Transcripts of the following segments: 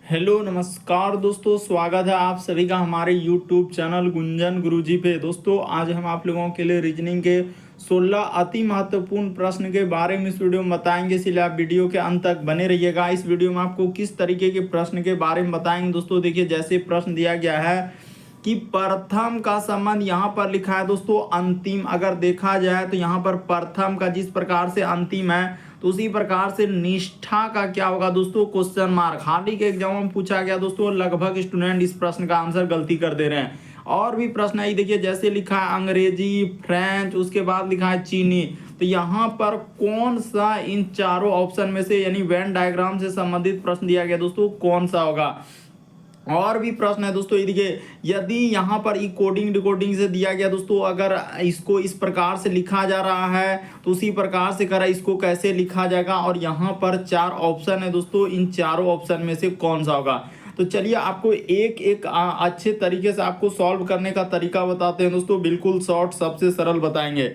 Hello नमस्कार दोस्तों, स्वागत है आप सभी का हमारे यूट्यूब चैनल गुंजन गुरुजी पे। दोस्तों आज हम आप लोगों के लिए रीजनिंग के 16 अति महत्वपूर्ण प्रश्न के बारे में इस वीडियो में बताएंगे, इसलिए आप वीडियो के अंत तक बने रहिएगा। इस वीडियो में आपको किस तरीके के प्रश्न के बारे में बताएंगे दोस्तों। देखिए, जैसे प्रश्न दिया गया है कि प्रथम का संबंध यहाँ पर लिखा है दोस्तों अंतिम। अगर देखा जाए तो यहाँ पर प्रथम का जिस प्रकार से अंतिम है तो उसी प्रकार से निष्ठा का क्या होगा दोस्तों, क्वेश्चन मार्क। हाल ही के एग्जाम में पूछा गया दोस्तों, लगभग स्टूडेंट इस प्रश्न का आंसर गलती कर दे रहे हैं। और भी प्रश्न है, देखिए जैसे लिखा है अंग्रेजी, फ्रेंच, उसके बाद लिखा है चीनी। तो यहाँ पर कौन सा इन चारों ऑप्शन में से यानी वेन डायग्राम से संबंधित प्रश्न दिया गया दोस्तों, कौन सा होगा। और भी प्रश्न है दोस्तों, ये देखिए यदि यहाँ पर ई कोडिंग डिकोडिंग से दिया गया दोस्तों, अगर इसको इस प्रकार से लिखा जा रहा है तो उसी प्रकार से करा इसको कैसे लिखा जाएगा। और यहाँ पर 4 ऑप्शन है दोस्तों, इन चारों ऑप्शन में से कौन सा होगा। तो चलिए आपको एक एक अच्छे तरीके से आपको सॉल्व करने का तरीका बताते हैं दोस्तों, बिल्कुल शॉर्ट सबसे सरल बताएंगे।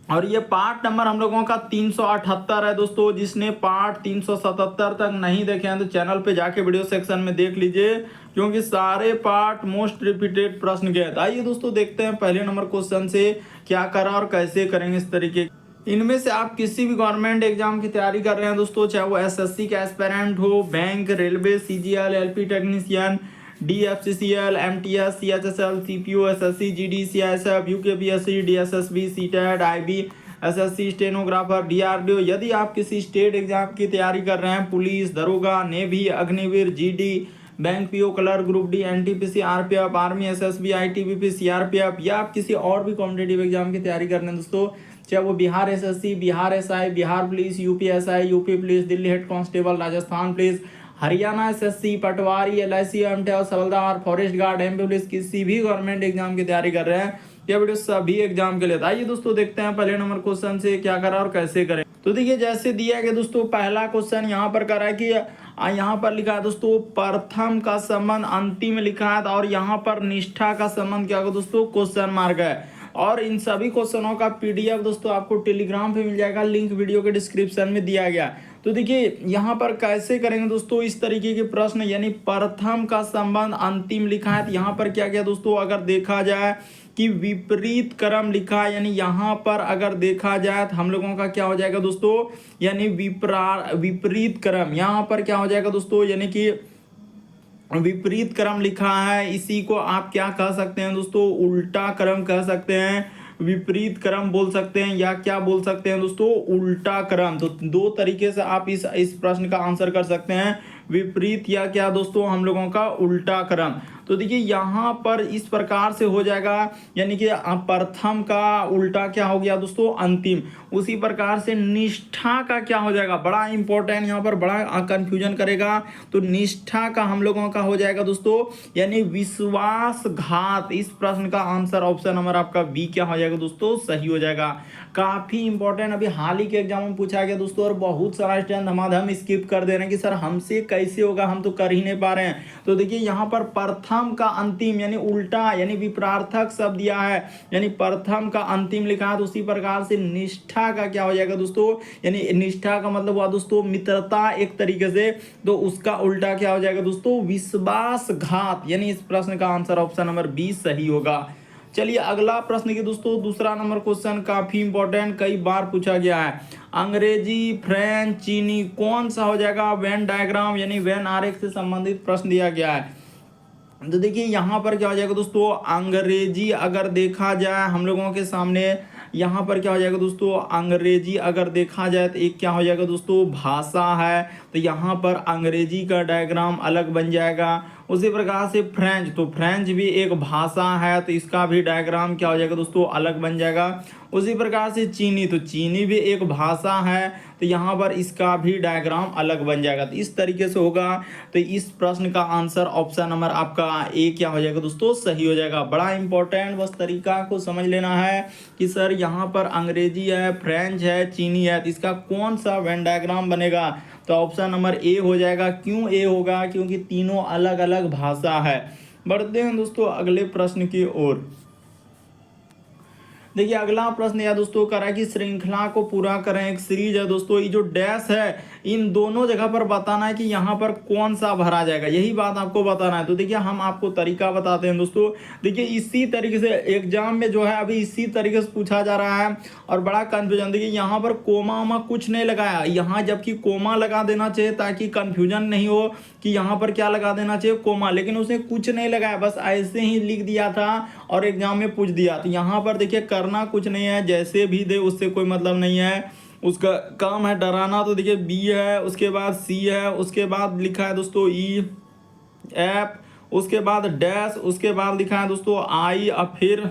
और ये पार्ट नंबर हम लोगों का 378 है दोस्तों। जिसने पार्ट 377 तक नहीं देखे हैं तो चैनल पे जाके वीडियो सेक्शन में देख लीजिए, क्योंकि सारे पार्ट मोस्ट रिपीटेड प्रश्न के हैं। आइए दोस्तों देखते हैं पहले नंबर क्वेश्चन से क्या करा और कैसे करेंगे इस तरीके। इनमें से आप किसी भी गवर्नमेंट एग्जाम की तैयारी कर रहे हैं दोस्तों, चाहे वो एसएससी का एस्पिरेंट हो, bank, railway, CGL, LP technician, DFCCL, MTS, CHSL, CPO, SSC, GD, CISF, UKPSC, DSSB, CTET, IB, SSC, stenographer, DRDO। यदि आप किसी स्टेट एग्जाम की तैयारी कर रहे हैं, पुलिस, दरोगा, navy, Agniveer, GD, bank PO, clerk, group D, NTPC, RPF, army, SSB, ITBP, CRPF, या आप किसी और भी कॉम्पिटेटिव एग्जाम की तैयारी कर रहे हैं दोस्तों, चाहे वो Bihar SSC, Bihar SI, Bihar police, UP SI, UP police, Delhi head constable, Rajasthan police, Haryana SSC, पटवारी, LIC, एमटेस, हवलदार, फॉरेस्ट गार्ड, MP पुलिस, किसी भी गवर्नमेंट एग्जाम की तैयारी कर रहे हैं, ये वीडियो सभी एग्जाम के लिए। आइए दोस्तों देखते हैं पहले नंबर क्वेश्चन से क्या करा और कैसे करें। तो देखिए जैसे दिया गया दोस्तों, पहला क्वेश्चन यहाँ पर करा है कि यहाँ पर लिखा है दोस्तों प्रथम का संबंध अंतिम लिखा है, और यहाँ पर निष्ठा का संबंध क्या होगा दोस्तों, क्वेश्चन मार्क है। और इन सभी क्वेश्चनों का PDF दोस्तों आपको टेलीग्राम पे मिल जाएगा, लिंक वीडियो के डिस्क्रिप्शन में दिया गया। तो देखिए यहाँ पर कैसे करेंगे दोस्तों इस तरीके के प्रश्न, यानी प्रथम का संबंध अंतिम लिखा है। तो यहाँ पर क्या किया दोस्तों, अगर देखा जाए कि विपरीत क्रम लिखा है, यानी यहाँ पर अगर देखा जाए तो हम लोगों का क्या हो जाएगा दोस्तों, यानी विपरीत क्रम। यहाँ पर क्या हो जाएगा दोस्तों, यानी कि विपरीत क्रम लिखा है, इसी को आप क्या कह सकते हैं दोस्तों, उल्टा क्रम कह सकते हैं, विपरीत क्रम बोल सकते हैं, या क्या बोल सकते हैं दोस्तों, उल्टा क्रम। तो दो तरीके से आप इस प्रश्न का आंसर कर सकते हैं, विपरीत या क्या दोस्तों हम लोगों का उल्टा क्रम। तो देखिए यहाँ पर इस प्रकार से हो जाएगा, यानी कि प्रथम का उल्टा क्या हो गया दोस्तों, अंतिम। उसी प्रकार से निष्ठा का क्या हो जाएगा, बड़ा इंपॉर्टेंट, यहाँ पर बड़ा कंफ्यूजन करेगा। तो निष्ठा का हम लोगों का हो जाएगा दोस्तों, यानी विश्वासघात। इस प्रश्न का आंसर ऑप्शन नंबर आपका बी क्या हो जाएगा दोस्तों, सही हो जाएगा। काफी इंपॉर्टेंट, अभी हाल ही के एग्जाम में पूछा गया दोस्तों, और बहुत सारा स्टूडेंट धमाधम स्किप कर दे रहे हैं कि सर हमसे कैसे होगा, हम तो कर ही नहीं पा रहे हैं। तो देखिए यहाँ पर प्रथम का अंतिम यानी उल्टा यानी विपरार्थक शब्द दिया है, यानी प्रथम का अंतिम लिखा है। तो उसी प्रकार से निष्ठा का क्या हो जाएगा दोस्तों, यानी निष्ठा का मतलब हुआ दोस्तों मित्रता एक तरीके से, तो उसका उल्टा क्या हो जाएगा दोस्तों, विश्वासघात। यानी इस प्रश्न का आंसर ऑप्शन नंबर बी सही होगा। चलिए अगला प्रश्न की दोस्तों, दूसरा नंबर क्वेश्चन काफी इंपॉर्टेंट, कई बार पूछा गया है। अंग्रेजी, फ्रेंच, चीनी, कौन सा हो जाएगा वेन डायग्राम यानी वेन आरेख से संबंधित प्रश्न दिया गया है। तो देखिए यहाँ पर क्या हो जाएगा दोस्तों, अंग्रेजी अगर देखा जाए हम लोगों के सामने, यहाँ पर क्या हो जाएगा दोस्तों, अंग्रेजी अगर देखा जाए तो एक क्या हो जाएगा दोस्तों, भाषा है। तो यहाँ पर अंग्रेजी का डायग्राम अलग बन जाएगा। उसी प्रकार से फ्रेंच, तो फ्रेंच भी एक भाषा है, तो इसका भी डायग्राम क्या हो जाएगा दोस्तों, अलग बन जाएगा। उसी प्रकार से चीनी, तो चीनी भी एक भाषा है, तो यहाँ पर इसका भी डायग्राम अलग बन जाएगा। तो इस तरीके से होगा। तो इस प्रश्न का आंसर ऑप्शन नंबर आपका ए क्या हो जाएगा दोस्तों, सही हो जाएगा। बड़ा इंपॉर्टेंट, बस तरीका को समझ लेना है कि सर यहाँ पर अंग्रेजी है, फ्रेंच है, चीनी है, तो इसका कौन सा वेन डायग्राम बनेगा। तो ऑप्शन नंबर ए हो जाएगा। क्यों ए होगा, क्योंकि तीनों अलग अलग भाषा है। बढ़ते हैं दोस्तों अगले प्रश्न की ओर। देखिए अगला प्रश्न यह दोस्तों करा कि श्रृंखला को पूरा करें, एक सीरीज है दोस्तों, ये जो डैश है इन दोनों जगह पर बताना है कि यहाँ पर कौन सा भरा जाएगा, यही बात आपको बताना है। तो देखिए हम आपको तरीका बताते हैं दोस्तों। देखिए इसी तरीके से एग्जाम में जो है अभी इसी तरीके से पूछा जा रहा है और बड़ा कन्फ्यूजन। देखिए यहाँ पर कोमा वोमा कुछ नहीं लगाया यहाँ, जबकि कोमा लगा देना चाहिए ताकि कन्फ्यूजन नहीं हो कि यहाँ पर क्या लगा देना चाहिए कोमा, लेकिन उसने कुछ नहीं लगाया, बस ऐसे ही लिख दिया था और एग्जाम में पूछ दिया। तो यहाँ पर देखिए करना कुछ नहीं है, जैसे भी दे उससे कोई मतलब नहीं है, उसका काम है डराना। तो देखिए बी है, उसके बाद सी है, उसके बाद लिखा है दोस्तों ई एफ, उसके बाद डैश, उसके बाद लिखा है दोस्तों आई, और फिर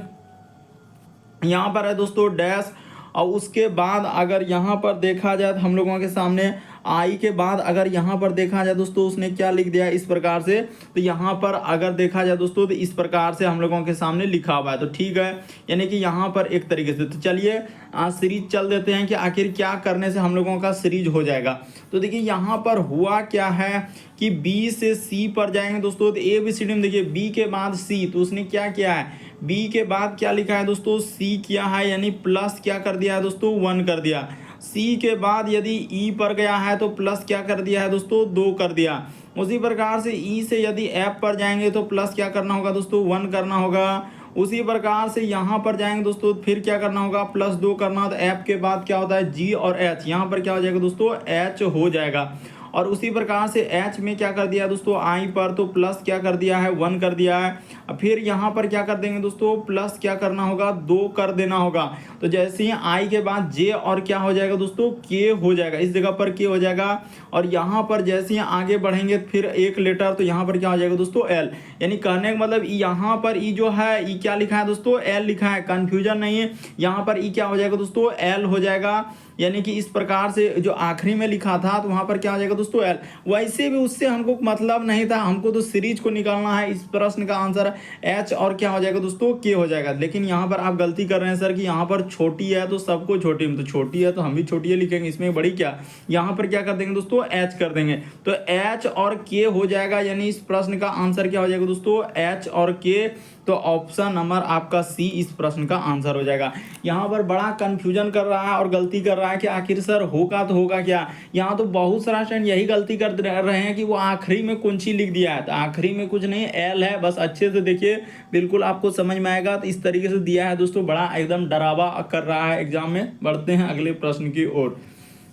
यहाँ पर है दोस्तों डैश, और उसके बाद अगर यहाँ पर देखा जाए तो हम लोगों के सामने आई के बाद अगर यहाँ पर देखा जाए दोस्तों उसने क्या लिख दिया इस प्रकार से। तो यहाँ पर अगर देखा जाए दोस्तों तो इस प्रकार से हम लोगों के सामने लिखा हुआ है, तो ठीक है, यानी कि यहाँ पर एक तरीके से। तो चलिए सीरीज चल देते हैं कि आखिर क्या करने से हम लोगों का सीरीज हो जाएगा। तो देखिए यहाँ पर हुआ क्या है कि बी से सी पर जाएंगे दोस्तों, तो ए बी सी डी में देखिए बी के बाद सी, तो उसने क्या किया है बी के बाद क्या लिखा है दोस्तों सी किया है, यानी प्लस क्या कर दिया है दोस्तों 1 कर दिया। सी के बाद यदि ई पर गया है तो प्लस क्या कर दिया है दोस्तों 2 कर दिया। उसी प्रकार से ई से यदि एफ पर जाएंगे तो प्लस क्या करना होगा दोस्तों 1 करना होगा। उसी प्रकार से यहाँ पर जाएंगे दोस्तों फिर क्या करना होगा प्लस 2 करना। तो एफ के बाद क्या होता है जी और एच, यहाँ पर क्या हो जाएगा दोस्तों एच हो जाएगा। और उसी प्रकार से एच में क्या कर दिया दोस्तों आई पर, तो प्लस क्या कर दिया है 1 कर दिया है। फिर यहाँ पर क्या कर देंगे दोस्तों प्लस क्या करना होगा 2 कर देना होगा। तो जैसे ही आई के बाद जे और क्या हो जाएगा दोस्तों के हो जाएगा, इस जगह पर के हो जाएगा। और यहाँ पर जैसे ही आगे बढ़ेंगे फिर एक लेटर, तो यहाँ पर क्या हो जाएगा दोस्तों एल, यानी कहने का मतलब यहाँ पर ई जो है ई क्या लिखा है दोस्तों एल लिखा है, कंफ्यूजन नहीं है। यहाँ पर ई क्या हो जाएगा दोस्तों एल हो जाएगा, यानी कि इस प्रकार से जो आखिरी में लिखा था तो वहां पर क्या हो जाएगा दोस्तों एल। वैसे भी उससे हमको मतलब नहीं था, हमको तो सीरीज को निकालना है। इस प्रश्न का आंसर एच और क्या हो जाएगा दोस्तों के हो जाएगा। लेकिन यहाँ पर आप गलती कर रहे हैं सर कि यहाँ पर छोटी है तो सबको छोटी, तो छोटी है तो हम भी छोटी है लिखेंगे, इसमें बड़ी क्या। यहाँ पर क्या कर देंगे दोस्तों एच कर देंगे, तो एच और के हो जाएगा, यानी इस प्रश्न का आंसर क्या हो जाएगा दोस्तों एच और के। तो ऑप्शन नंबर आपका सी इस प्रश्न का आंसर हो जाएगा। यहाँ पर बड़ा कंफ्यूजन कर रहा है और गलती कर रहा है कि आखिर सर होगा तो होगा क्या। यहाँ तो बहुत सारा स्टूडेंट यही गलती कर रहे हैं कि वो आखिरी में कौन सी लिख दिया है, तो आखिरी में कुछ नहीं एल है, बस अच्छे से देखिए बिल्कुल आपको समझ में आएगा। तो इस तरीके से दिया है दोस्तों, बड़ा एकदम डरावा कर रहा है एग्जाम में। बढ़ते हैं अगले प्रश्न की ओर।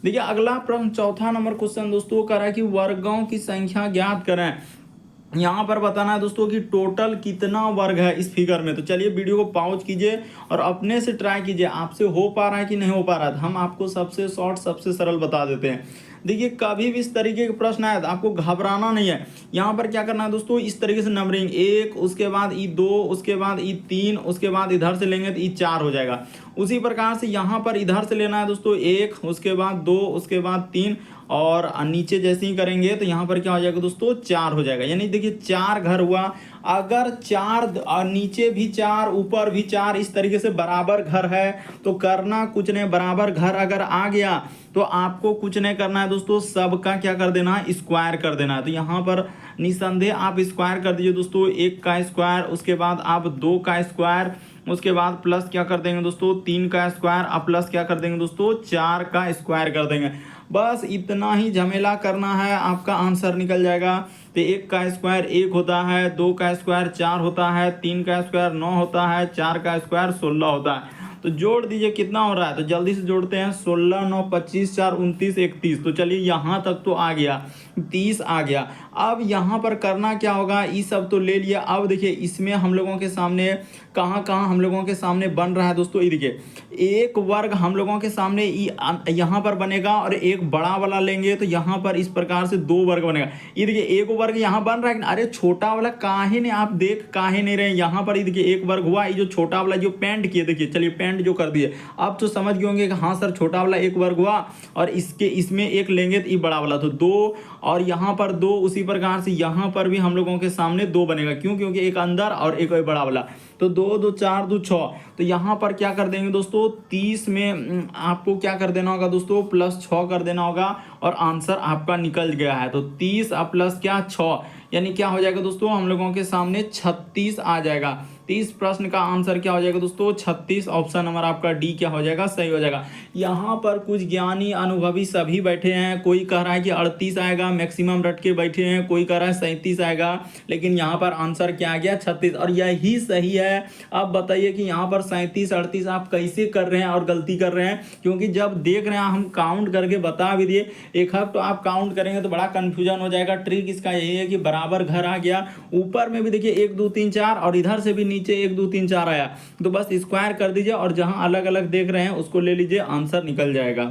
देखिए अगला प्रश्न चौथा नंबर क्वेश्चन दोस्तों कह रहा है कि वर्गों की संख्या ज्ञात करें। यहाँ पर बताना है दोस्तों कि टोटल कितना वर्ग है इस फिगर में। तो चलिए वीडियो को पॉज कीजिए और अपने से ट्राई कीजिए, आपसे हो पा रहा है कि नहीं हो पा रहा है। हम आपको सबसे शॉर्ट सबसे सरल बता देते हैं। देखिए कभी भी इस तरीके के प्रश्न आए तो आपको घबराना नहीं है। यहाँ पर क्या करना है दोस्तों इस तरीके से नंबरिंग 1, उसके बाद ई 2, उसके बाद ई 3, उसके बाद इधर से लेंगे तो ई 4 हो जाएगा। उसी प्रकार से यहाँ पर इधर से लेना है दोस्तों 1, उसके बाद 2, उसके बाद 3, और नीचे जैसे ही करेंगे तो यहाँ पर क्या हो जाएगा दोस्तों 4 हो जाएगा। यानी देखिए 4 घर हुआ। अगर 4 और नीचे भी 4 ऊपर भी 4 इस तरीके से बराबर घर है तो करना कुछ नहीं, बराबर घर अगर आ गया तो आपको कुछ नहीं करना है दोस्तों, सबका क्या कर देना है स्क्वायर कर देना है। तो यहाँ पर निसंदेह आप स्क्वायर कर दीजिए दोस्तों, 1 का स्क्वायर, उसके बाद आप 2 का स्क्वायर, उसके बाद प्लस क्या कर देंगे दोस्तों 3 का स्क्वायर, अब प्लस क्या कर देंगे दोस्तों 4 का स्क्वायर कर देंगे। बस इतना ही झमेला करना है, आपका आंसर निकल जाएगा। तो 1 का स्क्वायर 1 होता है, 2 का स्क्वायर 4 होता है, 3 का स्क्वायर 9 होता है, 4 का स्क्वायर 16 होता है। तो जोड़ दीजिए कितना हो रहा है, तो जल्दी से जोड़ते हैं। 16 9 25 4 29 31। तो चलिए यहाँ तक तो आ गया, 30 आ गया। अब यहाँ पर करना क्या होगा, ये सब तो ले लिया। अब देखिए इसमें हम लोगों के सामने कहाँ कहाँ हम लोगों के सामने बन रहा है दोस्तों, ये देखिए एक वर्ग हम लोगों के सामने यहाँ पर बनेगा और एक बड़ा वाला लेंगे तो यहाँ पर इस प्रकार से 2 वर्ग बनेगा। ये देखिए एक वर्ग यहाँ बन रहा है, अरे छोटा वाला काहे ने आप देख काहे नहीं रहे। यहाँ पर ये देखिए एक वर्ग हुआ, ये जो छोटा वाला जो पेंट किए देखिए, चलिए पेंट जो कर दिए, अब तो समझ गए होंगे कि हाँ सर छोटा वाला एक वर्ग हुआ और इसके इसमें एक लेंगे तो ये बड़ा वाला, तो 2 और यहाँ पर 2। उसी प्रकार से यहाँ पर भी हम लोगों के सामने 2 बनेगा, क्यों, क्योंकि एक अंदर और एक बड़ा वाला। तो 2 2 4 2 6। तो यहाँ पर क्या कर देंगे दोस्तों 30 में आपको क्या कर देना होगा दोस्तों प्लस 6 कर देना होगा और आंसर आपका निकल गया है। तो 30 प्लस क्या 6, यानी क्या हो जाएगा दोस्तों हम लोगों के सामने 36 आ जाएगा। तो इस प्रश्न का आंसर क्या हो जाएगा दोस्तों 36। ऑप्शन नंबर आपका डी क्या हो जाएगा, सही हो जाएगा। यहाँ पर कुछ ज्ञानी अनुभवी सभी बैठे हैं, कोई कह रहा है कि 38 आएगा, मैक्सिमम रट के बैठे हैं, कोई कह रहा है 37 आएगा, लेकिन यहाँ पर आंसर क्या आ गया 36 और यही सही है। अब बताइए कि यहाँ पर 37 38 आप कैसे कर रहे हैं और गलती कर रहे हैं, क्योंकि जब देख रहे हैं हम काउंट करके बता भी दिए, एक हक तो आप काउंट करेंगे तो बड़ा कंफ्यूजन हो जाएगा। ट्रिक इसका यही है कि बराबर घर आ गया, ऊपर में भी देखिए 1 2 3 4 और इधर से भी नीचे 1 2 3 4 आया, तो बस स्क्वायर कर दीजिए और जहां अलग अलग देख रहे हैं उसको ले लीजिए, आंसर निकल जाएगा।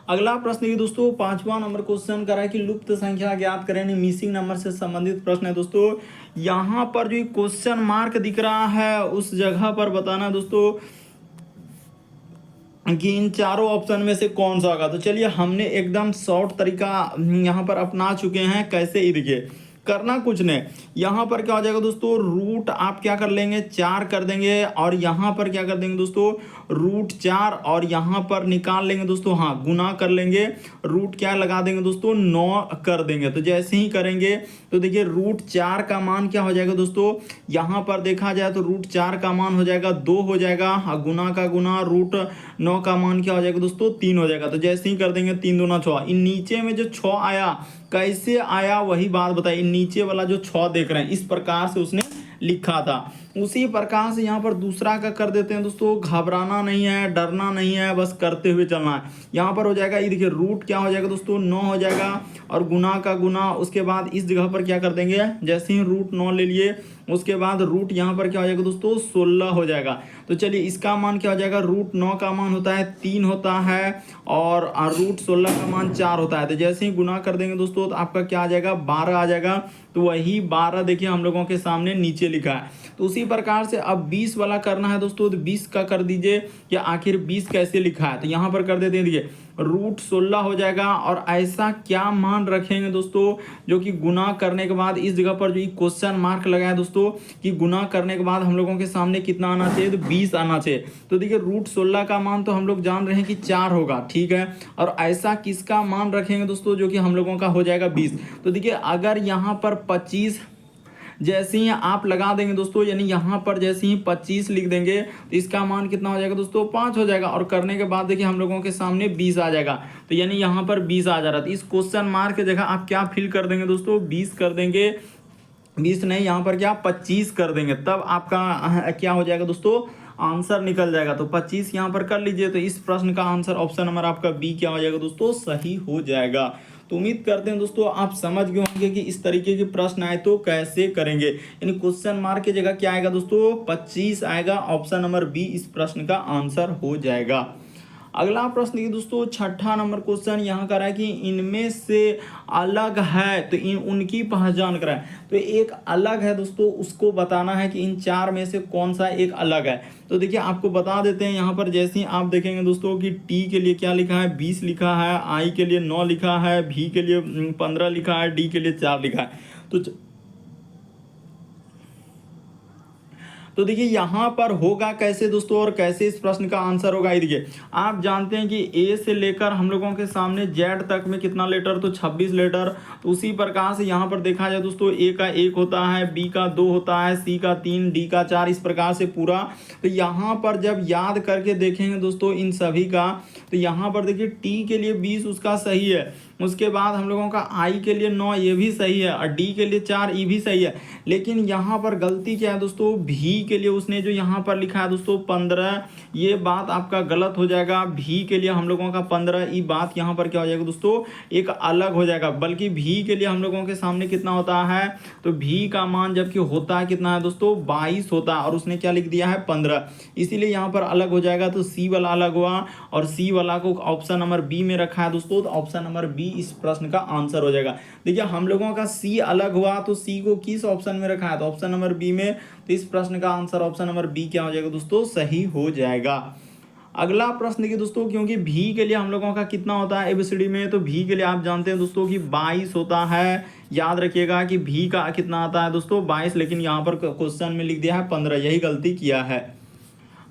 अगला प्रश्न ये दोस्तों 5वां नंबर क्वेश्चन करा है कि लुप्त संख्या ज्ञात करें, मिसिंग नंबर से संबंधित प्रश्न है दोस्तों। यहाँ पर जो क्वेश्चन मार्क दिख रहा है उस जगह पर बताना है दोस्तों कि इन चारों ऑप्शन में से कौन सा होगा। तो चलिए हमने एकदम शॉर्ट तरीका यहाँ पर अपना चुके हैं। कैसे, ही देखिए करना कुछ नहीं, यहाँ पर क्या हो जाएगा दोस्तों, रूट आप क्या कर लेंगे 4 कर देंगे और यहाँ पर क्या कर देंगे दोस्तों रूट 4 और यहाँ पर निकाल लेंगे दोस्तों, हाँ गुना कर लेंगे, रूट क्या लगा देंगे दोस्तों 9 कर देंगे। तो जैसे ही करेंगे तो देखिए रूट 4 का मान क्या हो जाएगा दोस्तों, यहाँ पर देखा जाए तो रूट 4 का मान हो जाएगा 2 हो जाएगा, गुना का गुना रूट 9 का मान क्या हो जाएगा दोस्तों 3 हो जाएगा। तो जैसे ही कर देंगे 3 दूना 6, इन नीचे में जो 6 आया कैसे आया वही बात बताइए। नीचे वाला जो 6 देख रहे हैं इस प्रकार से उसने लिखा था, उसी प्रकार से यहाँ पर दूसरा का कर देते हैं दोस्तों। घबराना नहीं है, डरना नहीं है, बस करते हुए चलना है। यहाँ पर हो जाएगा, ये देखिए रूट क्या हो जाएगा दोस्तों 9 हो जाएगा और गुना का गुना, उसके बाद इस जगह पर क्या कर देंगे, जैसे ही रूट 9 ले लिए उसके बाद रूट यहाँ पर क्या हो जाएगा दोस्तों 16 हो जाएगा। तो चलिए इसका मान क्या हो जाएगा, रूट 9 का मान होता है 3 होता है और रूट 16 का मान 4 होता है। तो जैसे ही गुना कर देंगे दोस्तों तो आपका क्या आ जाएगा 12 आ जाएगा। तो वही 12 देखिए हम लोगों के सामने नीचे लिखा है। तो उसी प्रकार से अब 20 वाला करना है दोस्तों, तो 20 का कर दीजिए कि आखिर 20 कैसे लिखा है। तो यहाँ पर कर देते हैं, देखिए रूट 16 हो जाएगा और ऐसा क्या मान रखेंगे दोस्तों जो कि गुना करने के बाद इस जगह पर जो क्वेश्चन मार्क लगा है दोस्तों कि गुना करने के बाद हम लोगों के सामने कितना आना चाहिए, तो 20 आना चाहिए। तो देखिए रूट 16 का मान तो हम लोग जान रहे हैं कि 4 होगा, ठीक है, और ऐसा किसका मान रखेंगे दोस्तों जो कि हम लोगों का हो जाएगा 20। तो देखिए अगर यहाँ पर 25 जैसे ही आप लगा देंगे दोस्तों, यानी यहाँ पर जैसे ही 25 लिख देंगे तो इसका मान कितना हो जाएगा दोस्तों 5 हो जाएगा और करने के बाद देखिए हम लोगों के सामने 20 आ जाएगा। तो यानी यहाँ पर 20 आ जा रहा था। इस क्वेश्चन मार्क की जगह आप क्या फिल कर देंगे दोस्तों 20 कर देंगे, 20 नहीं यहाँ पर क्या 25 कर देंगे, तब आपका क्या हो जाएगा दोस्तों आंसर निकल जाएगा। तो 25 यहाँ पर कर लीजिए। तो इस प्रश्न का आंसर ऑप्शन नंबर आपका बी क्या हो जाएगा दोस्तों, सही हो जाएगा। तो उम्मीद करते हैं दोस्तों आप समझ गए होंगे कि इस तरीके के प्रश्न आए तो कैसे करेंगे। यानी क्वेश्चन मार्क की जगह क्या आएगा दोस्तों 25 आएगा, ऑप्शन नंबर बी इस प्रश्न का आंसर हो जाएगा। अगला प्रश्न ये दोस्तों 6ठा नंबर क्वेश्चन यहाँ कर रहा है कि इनमें से अलग है तो इन उनकी पहचान कराएं। तो एक अलग है दोस्तों, उसको बताना है कि इन 4 में से कौन सा एक अलग है। तो देखिए आपको बता देते हैं, यहाँ पर जैसे ही आप देखेंगे दोस्तों कि टी के लिए क्या लिखा है 20 लिखा है, आई के लिए 9 लिखा है, भी के लिए 15 लिखा है, डी के लिए 4 लिखा है। तो देखिए यहाँ पर होगा कैसे दोस्तों और कैसे इस प्रश्न का आंसर होगा। ये देखिए आप जानते हैं कि ए से लेकर हम लोगों के सामने जेड तक में कितना लेटर, तो 26 लेटर। तो उसी प्रकार से यहाँ पर देखा जाए दोस्तों ए का 1 होता है, बी का 2 होता है, सी का 3, डी का 4, इस प्रकार से पूरा। तो यहाँ पर जब याद करके देखेंगे दोस्तों इन सभी का, तो यहाँ पर देखिए टी के लिए 20 उसका सही है, उसके बाद हम लोगों का आई के लिए 9 ये भी सही है और डी के लिए 4 ये भी सही है। लेकिन यहाँ पर गलती क्या है दोस्तों, भी के लिए उसने जो यहाँ पर लिखा है दोस्तों 15, ये बात आपका गलत हो जाएगा। भी के लिए हम लोगों का 15, ये बात यहाँ पर क्या हो जाएगा दोस्तों एक अलग हो जाएगा। बल्कि भी के लिए हम लोगों के सामने कितना होता है, तो भी का मान जबकि होता है कितना है दोस्तों 22 होता है और उसने क्या लिख दिया है 15, इसीलिए यहाँ पर अलग हो जाएगा। तो सी वाला अलग हुआ और सी वाला को ऑप्शन नंबर बी में रखा है दोस्तों, तो ऑप्शन नंबर बी इस प्रश्न का आंसर हो जाएगा। देखिए हम लोगों का सी अलग हुआ तो सी को किस ऑप्शन में रखा है, तो ऑप्शन नंबर बी में। तो इस प्रश्न का आंसर ऑप्शन नंबर बी क्या हो जाएगा दोस्तों, सही हो जाएगा। अगला प्रश्न देखिए दोस्तों, क्योंकि भी के लिए हम लोगों का कितना होता है एबीसीडी में, तो भी के लिए आप जानते हैं दोस्तों कि 22 होता है। याद रखिएगा कि भी का कितना आता है दोस्तों 22, लेकिन यहाँ पर क्वेश्चन में लिख दिया है 15, यही गलती किया है।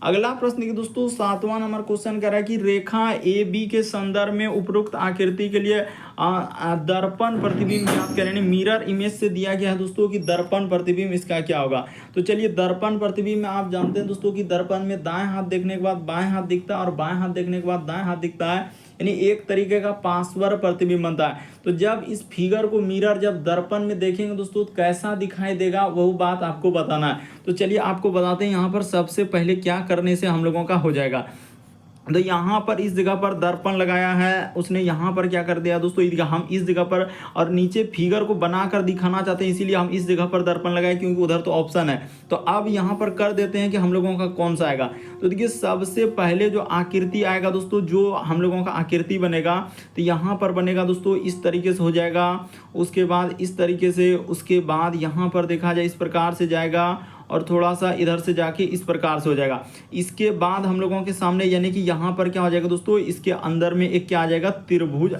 अगला प्रश्न देखिए दोस्तों 7वां नंबर क्वेश्चन कह रहा है कि रेखा ए बी के संदर्भ में उपरोक्त आकृति के लिए दर्पण प्रतिबिंब ज्ञात करें। यानी मिरर इमेज से दिया गया है दोस्तों कि दर्पण प्रतिबिंब इसका क्या होगा। तो चलिए दर्पण प्रतिबिंब में आप जानते हैं दोस्तों कि दर्पण में दाएं हाथ देखने के बाद बाएं हाथ दिखता है और बाएं हाथ देखने के बाद दाएं हाथ दिखता है, यानी एक तरीके का पार्श्व प्रतिबिंब बनता है। तो जब इस फिगर को मिरर जब दर्पण में देखेंगे दोस्तों तो कैसा दिखाई देगा वो बात आपको बताना है। तो चलिए आपको बताते हैं यहाँ पर सबसे पहले क्या करने से हम लोगों का हो जाएगा। तो यहाँ पर इस जगह पर दर्पण लगाया है उसने, यहाँ पर क्या कर दिया दोस्तों हम इस जगह पर, और नीचे फिगर को बनाकर दिखाना चाहते हैं इसीलिए हम इस जगह पर दर्पण लगाए क्योंकि उधर तो ऑप्शन है। तो अब यहाँ पर कर देते हैं कि हम लोगों का कौन सा आएगा। तो देखिए सबसे पहले जो आकृति आएगा दोस्तों, जो हम लोगों का आकृति बनेगा तो यहाँ पर बनेगा दोस्तों इस तरीके से हो जाएगा, उसके बाद इस तरीके से, उसके बाद यहाँ पर देखा जाए इस प्रकार से जाएगा और थोड़ा सा इधर से जाके इस प्रकार से हो जाएगा। इसके बाद हम लोगों के सामने यानी कि यहाँ पर क्या हो जाएगा दोस्तों, इसके अंदर में एक क्या आ जाएगा त्रिभुज,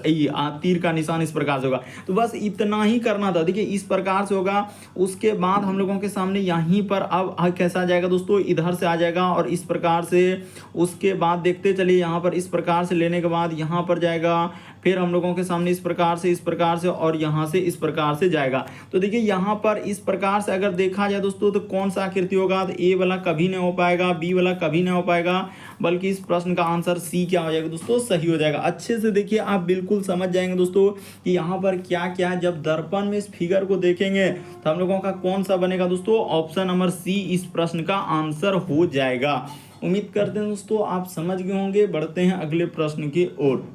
तीर का निशान इस प्रकार से होगा। तो बस इतना ही करना था। देखिए इस प्रकार से होगा। उसके बाद हम लोगों के सामने यहीं पर अब कैसा आ जाएगा दोस्तों, इधर से आ जाएगा और इस प्रकार से। उसके बाद देखते चलिए यहाँ पर इस प्रकार से लेने के बाद यहाँ पर जाएगा, फिर हम लोगों के सामने इस प्रकार से और यहाँ से इस प्रकार से जाएगा। तो देखिए यहाँ पर इस प्रकार से अगर देखा जाए दोस्तों तो कौन सा आकृति होगा, तो ए वाला कभी नहीं हो पाएगा, बी वाला कभी नहीं हो पाएगा, बल्कि इस प्रश्न का आंसर सी क्या हो जाएगा दोस्तों, सही हो जाएगा। अच्छे से देखिए आप बिल्कुल समझ जाएंगे दोस्तों कि यहाँ पर क्या क्या है। जब दर्पण में इस फिगर को देखेंगे तो हम लोगों का कौन सा बनेगा दोस्तों, ऑप्शन नंबर सी इस प्रश्न का आंसर हो जाएगा। उम्मीद करते हैं दोस्तों आप समझ गए होंगे। बढ़ते हैं अगले प्रश्न की ओर।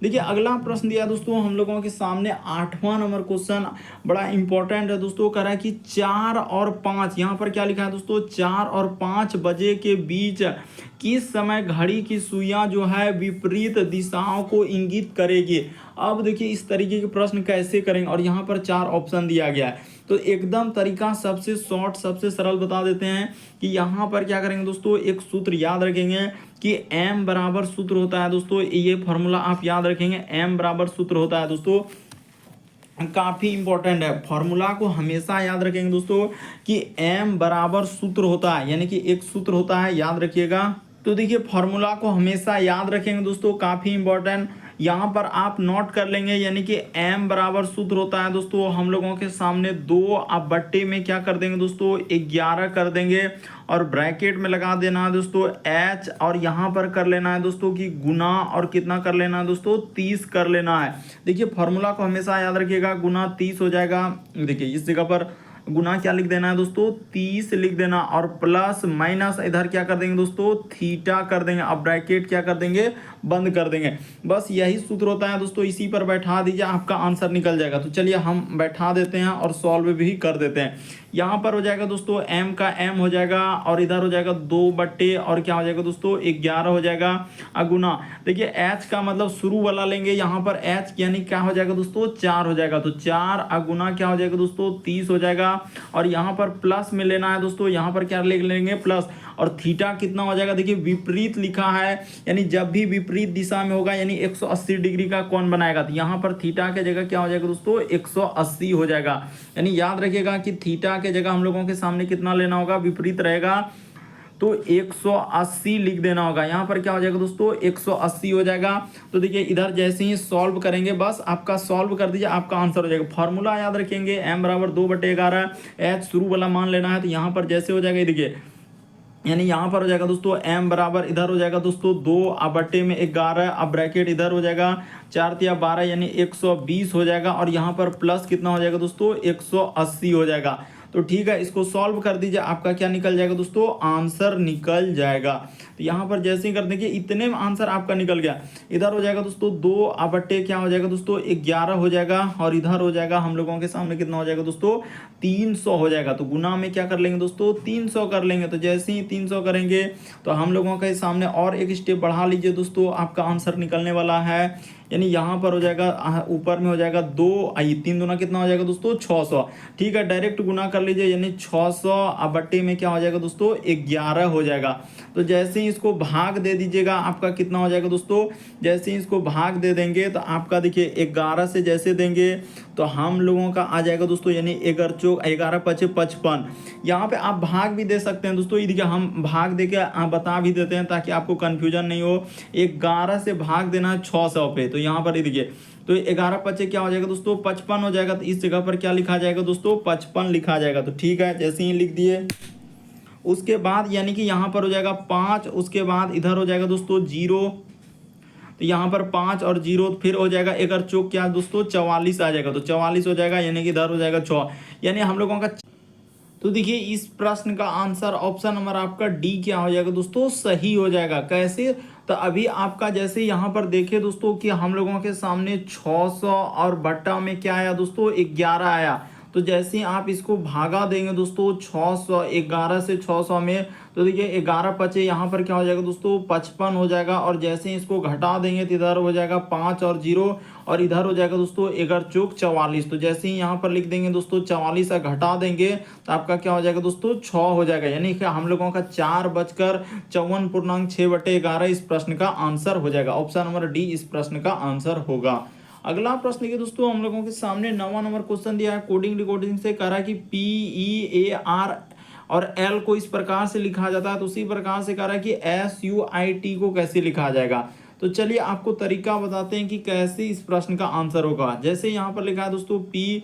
देखिए अगला प्रश्न दिया दोस्तों हम लोगों के सामने 8वां नंबर क्वेश्चन, बड़ा इंपॉर्टेंट है दोस्तों। कह रहा है कि 4 और 5, यहाँ पर क्या लिखा है दोस्तों, 4 और 5 बजे के बीच किस समय घड़ी की सुइयां जो है विपरीत दिशाओं को इंगित करेगी। अब देखिए इस तरीके के प्रश्न कैसे करेंगे, और यहाँ पर 4 ऑप्शन दिया गया है। तो एकदम तरीका सबसे शॉर्ट सबसे सरल बता देते हैं कि यहाँ पर क्या करेंगे दोस्तों, एक सूत्र याद रखेंगे कि m बराबर सूत्र होता है दोस्तों, ये फॉर्मूला आप याद रखेंगे। m बराबर सूत्र होता है दोस्तों, काफ़ी इंपॉर्टेंट है। फॉर्मूला को हमेशा याद रखेंगे दोस्तों कि m बराबर सूत्र होता है, यानी कि एक सूत्र होता है, याद रखिएगा। तो देखिए फॉर्मूला को हमेशा याद रखेंगे दोस्तों, काफ़ी इंपॉर्टेंट। यहाँ पर आप नोट कर लेंगे, यानी कि m बराबर सूत्र होता है दोस्तों हम लोगों के सामने 2 आप बट्टे में क्या कर देंगे दोस्तों 11 कर देंगे, और ब्रैकेट में लगा देना है दोस्तों h, और यहाँ पर कर लेना है दोस्तों कि गुना, और कितना कर लेना है दोस्तों 30 कर लेना है। देखिए फॉर्मूला को हमेशा याद रखिएगा, गुना 30 हो जाएगा। देखिए इस जगह पर गुना क्या लिख देना है दोस्तों 30 लिख देना, और प्लस माइनस इधर क्या कर देंगे दोस्तों थीटा कर देंगे, अब ब्रैकेट क्या कर देंगे बंद कर देंगे। बस यही सूत्र होता है दोस्तों, इसी पर बैठा दीजिए आपका आंसर निकल जाएगा। तो चलिए हम बैठा देते हैं और सॉल्व भी कर देते हैं। यहाँ पर हो जाएगा दोस्तों m का m हो जाएगा, और इधर हो जाएगा 2 बट्टे और क्या हो जाएगा दोस्तों 11 हो जाएगा अगुना। देखिए h का मतलब शुरू वाला लेंगे, यहाँ पर h यानी क्या हो जाएगा दोस्तों 4 हो जाएगा, तो 4 अगुना क्या हो जाएगा दोस्तों 30 हो जाएगा। और यहाँ पर प्लस में लेना है दोस्तों, यहाँ पर क्या ले लेंगे प्लस, और थीटा कितना हो जाएगा, देखिए विपरीत लिखा है, यानी जब भी विपरीत दिशा में होगा यानी 180 डिग्री का कोण बनाएगा, तो यहाँ पर थीटा के जगह क्या हो जाएगा दोस्तों 180 हो जाएगा। यानी याद रखिएगा कि थीटा के जगह हम लोगों के सामने कितना लेना होगा, विपरीत रहेगा तो 180 लिख देना होगा। यहाँ पर क्या हो जाएगा दोस्तों 180 हो जाएगा। तो देखिए इधर जैसे ही सॉल्व करेंगे, बस आपका सॉल्व कर दीजिए, आपका आंसर हो जाएगा। फॉर्मूला याद रखेंगे m बराबर 2/11, h शुरू वाला मान लेना है, तो यहाँ पर जैसे हो जाएगा देखिए, यानी यहाँ पर हो जाएगा दोस्तों m बराबर इधर हो जाएगा दोस्तों 2/11, अब ब्रैकेट इधर हो जाएगा 4 तिया 12 यानी 120 हो जाएगा, और यहाँ पर प्लस कितना हो जाएगा दोस्तों 180 हो जाएगा। तो ठीक है, इसको सॉल्व कर दीजिए, आपका क्या निकल जाएगा दोस्तों आंसर निकल जाएगा। तो यहाँ पर जैसे ही कर देंगे इतने में आंसर आपका निकल गया। इधर हो जाएगा दोस्तों 2/, क्या हो जाएगा दोस्तों 11 हो जाएगा, और इधर हो जाएगा हम लोगों के सामने कितना हो जाएगा दोस्तों 300 हो जाएगा। तो गुना में क्या कर लेंगे दोस्तों 300 कर लेंगे। तो जैसे ही 300 करेंगे तो हम लोगों के सामने और एक स्टेप बढ़ा लीजिए दोस्तों, आपका आंसर निकलने वाला है यानी यहाँ पर हो जाएगा ऊपर में हो जाएगा 2 आई 3 दूना कितना हो जाएगा दोस्तों 600। ठीक है, डायरेक्ट गुना कर लीजिए, यानी 600 अब बट्टे में क्या हो जाएगा दोस्तों 11 हो जाएगा। तो जैसे ही इसको भाग दे दीजिएगा आपका कितना हो जाएगा दोस्तों, जैसे ही इसको भाग दे देंगे तो आपका देखिए 11 से जैसे देंगे तो हम लोगों का आ जाएगा दोस्तों, यानी 11 पचे 55। यहाँ पे आप भाग भी दे सकते हैं दोस्तों, ये देखिए हम भाग दे के बता भी देते हैं ताकि आपको कन्फ्यूजन नहीं हो। 11 से भाग देना है 600 पे, तो यहाँ पर ये देखिए तो 11 पचे क्या हो जाएगा दोस्तों 55 हो जाएगा। तो इस जगह पर क्या लिखा जाएगा दोस्तों 55 लिखा जाएगा। तो ठीक है, जैसे ही लिख दिए उसके बाद यानी कि यहाँ पर हो जाएगा 5, उसके बाद इधर हो जाएगा दोस्तों 0, तो यहाँ पर 5 और 0 फिर हो जाएगा 1 चौक क्या दोस्तों 44 आ जाएगा। तो 44 हो जाएगा, यानी कि इधर हो जाएगा 6, यानी हम लोगों का। तो देखिए इस प्रश्न का आंसर ऑप्शन नंबर आपका डी क्या हो जाएगा दोस्तों सही हो जाएगा। कैसे, तो अभी आपका जैसे यहाँ पर देखिए दोस्तों कि हम लोगों के सामने 600 और बट्टा में क्या आया दोस्तों 11 आया। तो जैसे ही आप इसको भागा देंगे दोस्तों 600 11 से 600 में, तो देखिए 11 पचे यहाँ पर क्या हो जाएगा दोस्तों 55 हो जाएगा। और जैसे ही इसको घटा देंगे तो इधर हो जाएगा 5 और 0, और इधर हो जाएगा दोस्तों 1 चौक 44। तो जैसे ही यहाँ पर लिख देंगे दोस्तों 44 से घटा देंगे तो आपका क्या हो जाएगा दोस्तों 6 हो जाएगा, यानी कि हम लोगों का 4 बजकर 54.6/11 इस प्रश्न का आंसर हो जाएगा। ऑप्शन नंबर डी इस प्रश्न का आंसर होगा। अगला प्रश्न देखिए दोस्तों, हम लोगों के सामने 9वां नंबर क्वेश्चन दिया है कोडिंग डिकोडिंग से। कह रहा है कि PEAR और L को इस प्रकार से लिखा जाता है, तो उसी प्रकार से कह रहा है कि SUIT को कैसे लिखा जाएगा। तो चलिए आपको तरीका बताते हैं कि कैसे इस प्रश्न का आंसर होगा। जैसे यहाँ पर लिखा है दोस्तों P,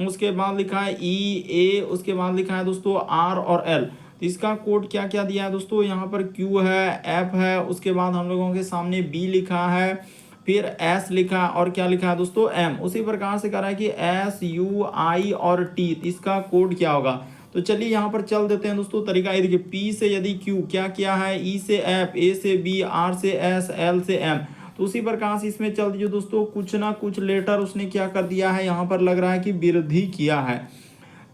उसके बाद लिखा है EA, उसके बाद लिखा है दोस्तों R और L। तो इसका कोड क्या क्या दिया है दोस्तों, यहाँ पर Q है, F है, उसके बाद हम लोगों के सामने B लिखा है, फिर S लिखा और क्या लिखा है दोस्तों M। उसी प्रकार से कह रहा है कि SUI और T, इसका कोड क्या होगा। तो चलिए यहाँ पर चल देते हैं दोस्तों तरीका। ये देखिए P से यदि Q क्या किया है, E से F, A से B, R से S, L से M। तो उसी प्रकार से इसमें चल दीजिए दोस्तों, कुछ ना कुछ लेटर उसने क्या कर दिया है, यहाँ पर लग रहा है कि वृद्धि किया है।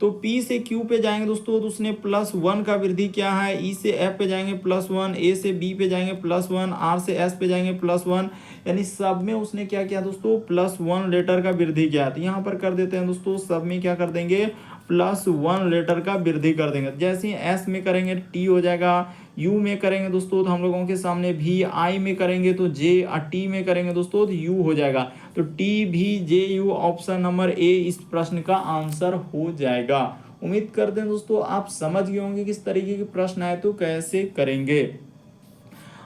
तो P से Q पे जाएंगे दोस्तों तो उसने +1 का वृद्धि किया है, E से F पे जाएंगे +1, A से B पे जाएंगे +1, R से S पे जाएंगे +1, यानी सब में उसने क्या किया दोस्तों +1 लेटर का वृद्धि किया। तो यहाँ पर कर देते हैं दोस्तों, सब में क्या कर देंगे +1 लेटर का वृद्धि कर देंगे। जैसे ही S में करेंगे T हो जाएगा, U में करेंगे दोस्तों तो हम लोगों के सामने V, I में करेंगे तो J, और T में करेंगे दोस्तों तो U हो जाएगा। तो TVJU ऑप्शन नंबर ए इस प्रश्न का आंसर हो जाएगा। उम्मीद करते हैं दोस्तों आप समझ गए होंगे किस तरीके के प्रश्न आए तो कैसे करेंगे।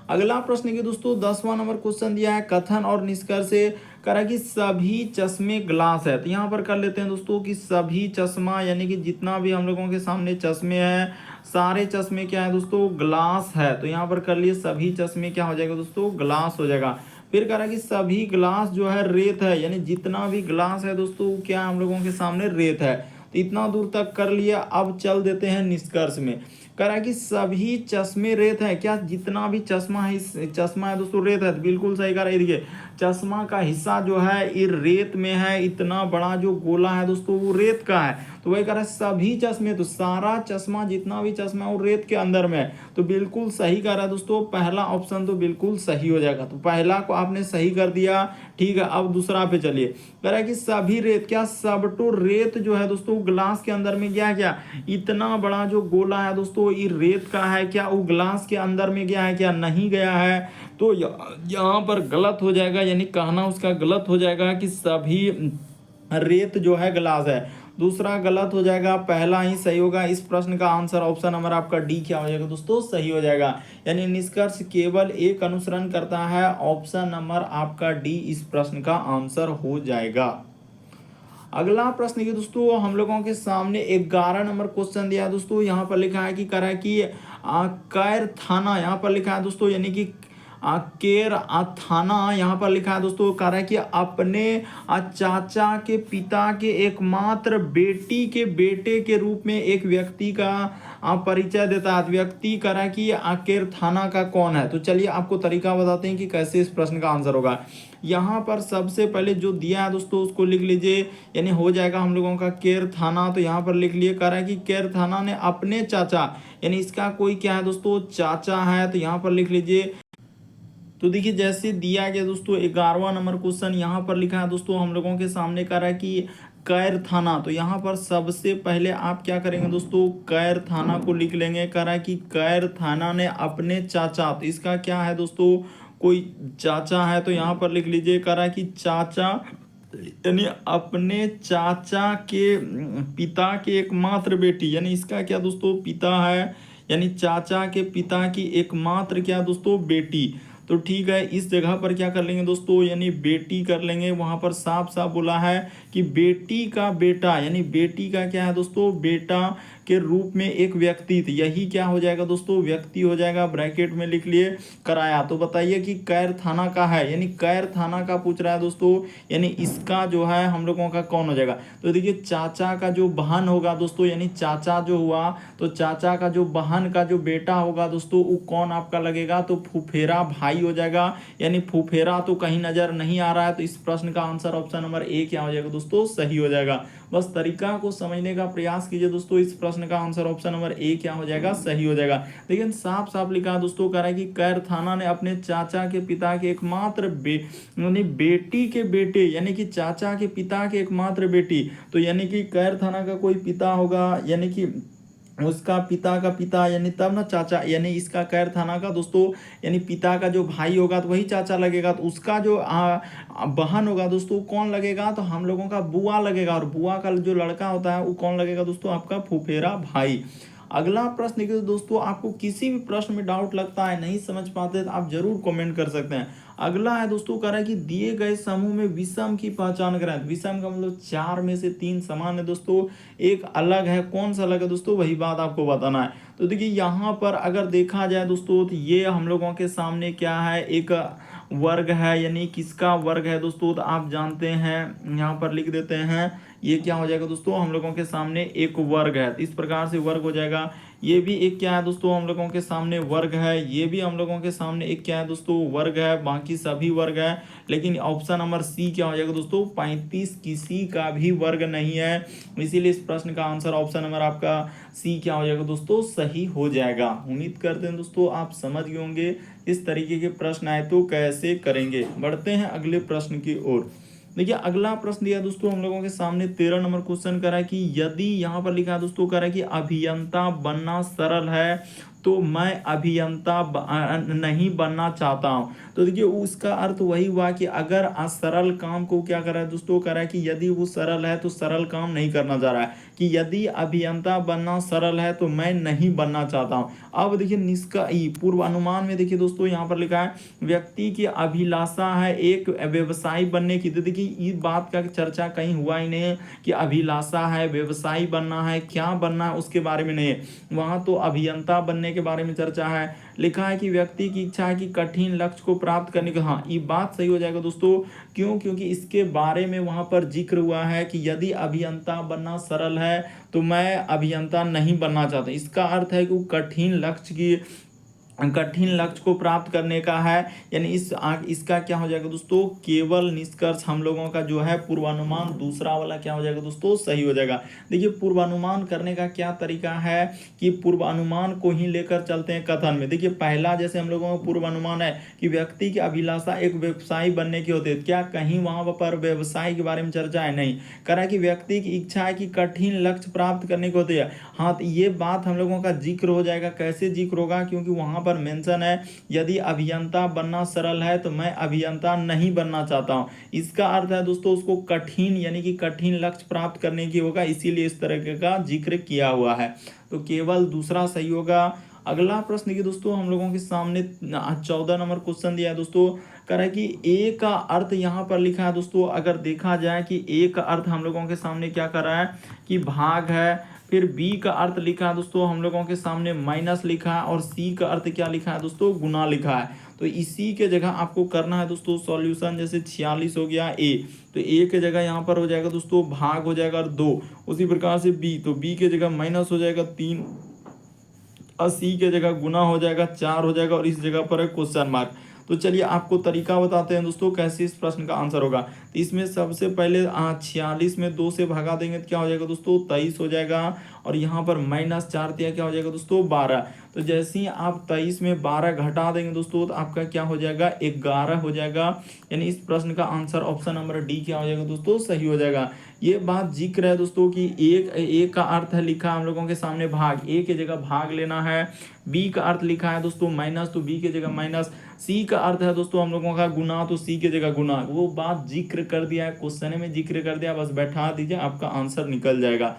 अगला प्रश्न के दोस्तों 10वां नंबर क्वेश्चन दिया है कथन और निष्कर्ष से। करा कि सभी चश्मे ग्लास है। तो यहाँ पर कर लेते हैं दोस्तों कि सभी चश्मा यानी कि जितना भी हम लोगों के सामने चश्मे हैं सारे चश्मे क्या है दोस्तों ग्लास है। तो यहाँ पर कर लिए सभी चश्मे क्या हो जाएगा दोस्तों ग्लास हो जाएगा। फिर कह रहा है कि सभी ग्लास जो है रेत है, यानी जितना भी ग्लास है दोस्तों क्या हम लोगों के सामने रेत है। तो इतना दूर तक कर लिया। अब चल देते हैं निष्कर्ष में। कह रहा है कि सभी चश्मे रेत है। क्या जितना भी चश्मा है दोस्तों रेत है। तो बिल्कुल सही कह रहा है। देखिए चश्मा का हिस्सा जो है ये रेत में है, इतना बड़ा जो गोला है दोस्तों वो रेत का है। तो वही कह रहा है सभी चश्मे, तो सारा चश्मा जितना भी चश्मा है वो रेत के अंदर में है। तो बिल्कुल सही कह रहा है दोस्तों, पहला ऑप्शन तो बिल्कुल सही हो जाएगा। तो पहला को आपने सही कर दिया, ठीक है। अब दूसरा पे चलिए। कह रहा है कि सभी रेत, क्या सब तो रेत जो है दोस्तों ग्लास के अंदर में गया क्या, इतना बड़ा जो गोला है दोस्तों ये रेत का है, क्या वो ग्लास के अंदर में गया है, क्या नहीं गया है। तो यहाँ पर गलत हो जाएगा, यानी कहना उसका गलत हो जाएगा कि सभी रेत जो है ग्लास है। दूसरा गलत हो जाएगा, पहला ही सही होगा। इस प्रश्न का आंसर ऑप्शन नंबर आपका डी क्या हो जाएगा दोस्तों सही हो जाएगा। यानी निष्कर्ष केवल एक अनुसरण करता है, ऑप्शन नंबर आपका डी इस प्रश्न का आंसर हो जाएगा। अगला प्रश्न की दोस्तों हम लोगों के सामने 11 नंबर क्वेश्चन दिया है दोस्तों। यहाँ पर लिखा है कि कह रहा है कि कैर थाना, यहाँ पर लिखा है दोस्तों यानी कि केर थाना यहाँ पर लिखा है दोस्तों। कह रहा है कि अपने चाचा के पिता के एकमात्र बेटी के बेटे के रूप में एक व्यक्ति का परिचय देता है। व्यक्ति कह रहा है कि केर थाना का कौन है। तो चलिए आपको तरीका बताते हैं कि कैसे इस प्रश्न का आंसर होगा। यहाँ पर सबसे पहले जो दिया है दोस्तों उसको लिख लीजिए, यानी हो जाएगा हम लोगों का केर थाना। तो यहाँ पर लिख लिए, कह रहा है कि केर थाना ने अपने चाचा, यानी इसका कोई क्या है दोस्तों चाचा है। तो यहाँ पर लिख लीजिए। तो देखिए जैसे दिया गया दोस्तों 11वां नंबर क्वेश्चन यहाँ पर लिखा है दोस्तों हम लोगों के सामने कह रहा है कि कैर थाना। तो यहाँ पर सबसे पहले आप क्या करेंगे दोस्तों, कैर थाना को लिख लेंगे। कह रहा है कि कैर थाना ने अपने चाचा, तो इसका क्या है दोस्तों, कोई चाचा है, तो यहाँ पर लिख लीजिए। कह रहा है कि चाचा यानी अपने चाचा के पिता के एकमात्र बेटी, यानी इसका क्या दोस्तों, पिता है, यानी चाचा के पिता की एकमात्र क्या दोस्तों, बेटी। तो ठीक है, इस जगह पर क्या कर लेंगे दोस्तों, यानी बेटी कर लेंगे। वहां पर साफ साफ बोला है कि बेटी का बेटा, यानी बेटी का क्या है दोस्तों, बेटा के रूप में एक व्यक्ति थी, यही क्या हो जाएगा दोस्तों, व्यक्ति हो जाएगा। ब्रैकेट में लिख लिए कराया। तो बताइए कि कैर थाना का है, यानी कैर थाना का पूछ रहा है दोस्तों, यानी इसका जो है हम लोगों का कौन हो जाएगा। तो देखिए चाचा का जो बहन होगा दोस्तों, यानी चाचा जो हुआ, तो चाचा का जो बहन का जो बेटा होगा दोस्तों, वो कौन आपका लगेगा, तो फुफेरा भाई हो जाएगा। यानी फुफेरा तो कहीं नजर नहीं आ रहा है, तो इस प्रश्न का आंसर ऑप्शन नंबर ए क्या हो जाएगा दोस्तों, सही हो जाएगा। बस तरीका को समझने का प्रयास कीजिए दोस्तों, इस प्रश्न का आंसर ऑप्शन नंबर ए क्या हो जाएगा, सही हो जाएगा। लेकिन साफ साफ लिखा दोस्तों, कह रहा है कि कैर थाना ने अपने चाचा के पिता के एकमात्र यानी बेटी के बेटे, यानी कि चाचा के पिता के एकमात्र बेटी, तो यानी कि कैर थाना का कोई पिता होगा, यानी कि उसका पिता का पिता, यानी तब ना चाचा, यानी इसका कैर थाना का दोस्तों, यानी पिता का जो भाई होगा तो वही चाचा लगेगा। तो उसका जो बहन होगा दोस्तों कौन लगेगा, तो हम लोगों का बुआ लगेगा। और बुआ का जो लड़का होता है वो कौन लगेगा दोस्तों, आपका फुफेरा भाई। अगला प्रश्न देखिए दोस्तों, आपको किसी भी प्रश्न में डाउट लगता है, नहीं समझ पाते, तो आप जरूर कमेंट कर सकते हैं। अगला है दोस्तों, कह रहा है कि दिए गए समूह में विषम की पहचान करें। विषम का मतलब 4 में से 3 समान है दोस्तों, एक अलग है, कौन सा अलग है दोस्तों, वही बात आपको बताना है। तो देखिए यहाँ पर अगर देखा जाए दोस्तों, तो ये हम लोगों के सामने क्या है, एक वर्ग है, यानी किसका वर्ग है दोस्तों, तो आप जानते हैं, यहाँ पर लिख देते हैं, ये क्या हो जाएगा दोस्तों, हम लोगों के सामने एक वर्ग है। इस प्रकार से वर्ग हो जाएगा। ये भी एक क्या है दोस्तों, हम लोगों के सामने वर्ग है। ये भी हम लोगों के सामने एक क्या है दोस्तों, वर्ग है। बाकी सभी वर्ग है। लेकिन ऑप्शन नंबर सी क्या हो जाएगा दोस्तों, 35 किसी का भी वर्ग नहीं है। इसीलिए इस प्रश्न का आंसर ऑप्शन नंबर आपका सी क्या हो जाएगा दोस्तों, सही हो जाएगा। उम्मीद करते हैं दोस्तों आप समझ गए होंगे, इस तरीके के प्रश्न आए तो कैसे करेंगे। बढ़ते हैं अगले प्रश्न की ओर। देखिए अगला प्रश्न दिया दोस्तों हम लोगों के सामने 13 नंबर क्वेश्चन करा है कि यदि यहाँ पर लिखा है दोस्तों, कह रहा है कि अभियंता बनना सरल है तो मैं अभियंता नहीं बनना चाहता हूँ। तो देखिए उसका अर्थ वही हुआ कि अगर सरल काम को क्या कर रहा है दोस्तों, कह रहा है कि यदि वो सरल है तो सरल काम नहीं करना चाह रहा है, कि यदि अभियंता बनना सरल है तो मैं नहीं बनना चाहता हूँ। अब देखिए पूर्वानुमान में देखिए दोस्तों यहाँ पर लिखा है व्यक्ति की अभिलाषा है एक व्यवसायी बनने की। तो देखिए इस बात का चर्चा कहीं हुआ ही नहीं है कि अभिलाषा है, व्यवसायी बनना है, क्या बनना है उसके बारे में नहीं है। वहाँ तो अभियंता बनने के बारे में चर्चा है। लिखा है कि व्यक्ति की इच्छा है कि कठिन लक्ष्य को प्राप्त करने का, हाँ ये बात सही हो जाएगा दोस्तों। क्यों, क्योंकि इसके बारे में वहां पर जिक्र हुआ है कि यदि अभियंता बनना सरल है तो मैं अभियंता नहीं बनना चाहता। इसका अर्थ है कि वो कठिन लक्ष्य को प्राप्त करने का है। यानी इसका क्या हो जाएगा दोस्तों, केवल निष्कर्ष हम लोगों का जो है पूर्वानुमान दूसरा वाला क्या हो जाएगा दोस्तों, सही हो जाएगा। देखिए पूर्वानुमान करने का क्या तरीका है कि पूर्वानुमान को ही लेकर चलते हैं कथन में। देखिए पहला जैसे हम लोगों का पूर्वानुमान है कि व्यक्ति की अभिलाषा एक व्यवसायी बनने की होती है, क्या कहीं वहां पर व्यवसाय के बारे में चर्चा है, नहीं। कह रहा है कि व्यक्ति की इच्छा है कि कठिन लक्ष्य प्राप्त करने की होती है। हाँ तो ये बात हम लोगों का जिक्र हो जाएगा। कैसे जिक्र होगा, क्योंकि वहां पर मेंशन है यदि अभियंता बनना सरल है तो मैं अभियंता नहीं बनना चाहता हूं। इसका अर्थ है दोस्तों उसको कठिन यानी कि कठिन लक्ष्य प्राप्त करने की होगा, इसीलिए इस तरह का जिक्र किया हुआ है। तो केवल दूसरा सही होगा। अगला प्रश्न देखिए दोस्तों हम लोगों के सामने 14 नंबर क्वेश्चन दिया है दोस्तों। कह रहा है कि ए का अर्थ यहाँ पर लिखा है दोस्तों। अगर देखा जाए कि ए का अर्थ हम लोगों के सामने क्या कर रहा है कि भाग है, फिर बी का अर्थ लिखा है दोस्तों हम लोगों के सामने माइनस लिखा है, और सी का अर्थ क्या लिखा है दोस्तों, गुना लिखा है। तो इसी के जगह आपको करना है दोस्तों सॉल्यूशन। जैसे 46 हो गया ए, तो ए के जगह यहाँ पर हो जाएगा दोस्तों भाग हो जाएगा 2। उसी प्रकार से बी, तो बी के जगह माइनस हो जाएगा 3, और सी के जगह गुना हो जाएगा 4 हो जाएगा, और इस जगह पर है क्वेश्चन मार्क। तो तो चलिए आपको तरीका बताते हैं दोस्तों कैसे इस प्रश्न का आंसर होगा। तो इसमें सबसे पहले 46 में 2 से भगा देंगे तो क्या हो जाएगा दोस्तों 23 हो जाएगा, और यहाँ पर -4 दिया क्या हो जाएगा दोस्तों 12। तो जैसे ही आप 23 में 12 घटा देंगे दोस्तों तो आपका क्या हो जाएगा 11 हो जाएगा। यानी इस प्रश्न का आंसर ऑप्शन नंबर डी क्या हो जाएगा दोस्तों सही हो जाएगा। ये बात जिक्र है दोस्तों कि एक का अर्थ है लिखा हम लोगों के सामने भाग, ए की जगह भाग लेना है। बी का अर्थ लिखा है दोस्तों माइनस, तो बी की जगह माइनस। सी का अर्थ है दोस्तों हम लोगों का गुना, तो सी की जगह गुना। वो बात जिक्र कर दिया है, क्वेश्चन में जिक्र कर दिया, बस बैठा दीजिए आपका आंसर निकल जाएगा।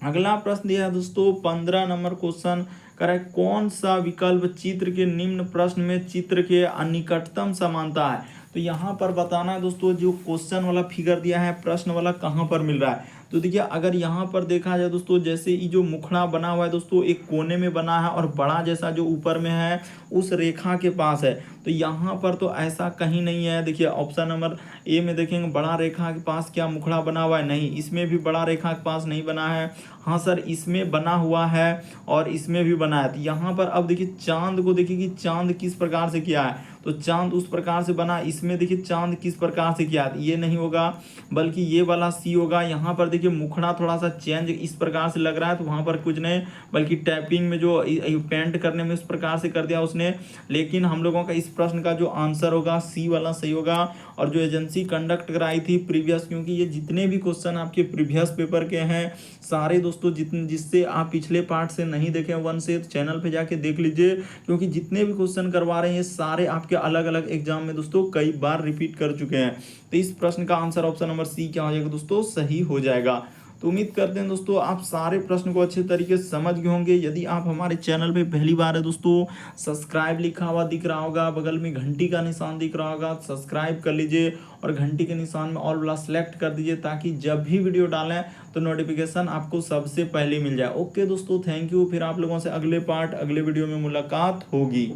अगला प्रश्न दिया है दोस्तों 15 नंबर क्वेश्चन कर है कौन सा विकल्प चित्र के निम्न प्रश्न में चित्र के निकटतम समानता है। तो यहाँ पर बताना है दोस्तों जो क्वेश्चन वाला फिगर दिया है प्रश्न वाला कहाँ पर मिल रहा है। तो देखिए अगर यहाँ पर देखा जाए दोस्तों जैसे ये जो मुखड़ा बना हुआ है दोस्तों एक कोने में बना है और बड़ा जैसा जो ऊपर में है उस रेखा के पास है। तो यहाँ पर तो ऐसा कहीं नहीं है। देखिए ऑप्शन नंबर ए में देखेंगे बड़ा रेखा के पास क्या मुखड़ा बना हुआ है, नहीं, इसमें भी बड़ा रेखा के पास नहीं बना है। हाँ सर इसमें बना हुआ है और इसमें भी बना है। तो यहाँ पर अब देखिए चांद को देखिए कि चांद किस प्रकार से किया है, तो चांद उस प्रकार से बना। इसमें देखिए चांद किस प्रकार से किया है, ये नहीं होगा बल्कि ये वाला सी होगा। यहाँ पर देखिए मुखड़ा थोड़ा सा चेंज इस प्रकार से लग रहा है, तो वहाँ पर कुछ नहीं बल्कि टैपिंग में जो पेंट करने में इस प्रकार से कर दिया उसने। लेकिन हम लोगों का इस प्रश्न का जो आंसर होगा सी वाला सही होगा। और जो एजेंसी कंडक्ट कराई थी प्रीवियस, क्योंकि ये जितने भी क्वेश्चन आपके प्रीवियस पेपर के हैं सारे दोस्तों जिससे आप पिछले पार्ट से नहीं देखे 1 से, तो चैनल पे जाके देख लीजिए, क्योंकि जितने भी क्वेश्चन करवा रहे हैं ये सारे आपके अलग अलग एग्जाम में दोस्तों कई बार रिपीट कर चुके हैं। तो इस प्रश्न का आंसर ऑप्शन नंबर सी क्या हो जाएगा दोस्तों सही हो जाएगा। तो उम्मीद करते हैं दोस्तों आप सारे प्रश्न को अच्छे तरीके से समझ गए होंगे। यदि आप हमारे चैनल पे पहली बार है दोस्तों, सब्सक्राइब लिखा हुआ दिख रहा होगा, बगल में घंटी का निशान दिख रहा होगा, सब्सक्राइब कर लीजिए और घंटी के निशान में ऑल वाला सेलेक्ट कर दीजिए, ताकि जब भी वीडियो डालें तो नोटिफिकेशन आपको सबसे पहले मिल जाए। ओके दोस्तों, थैंक यू। फिर आप लोगों से अगले पार्ट अगले वीडियो में मुलाकात होगी।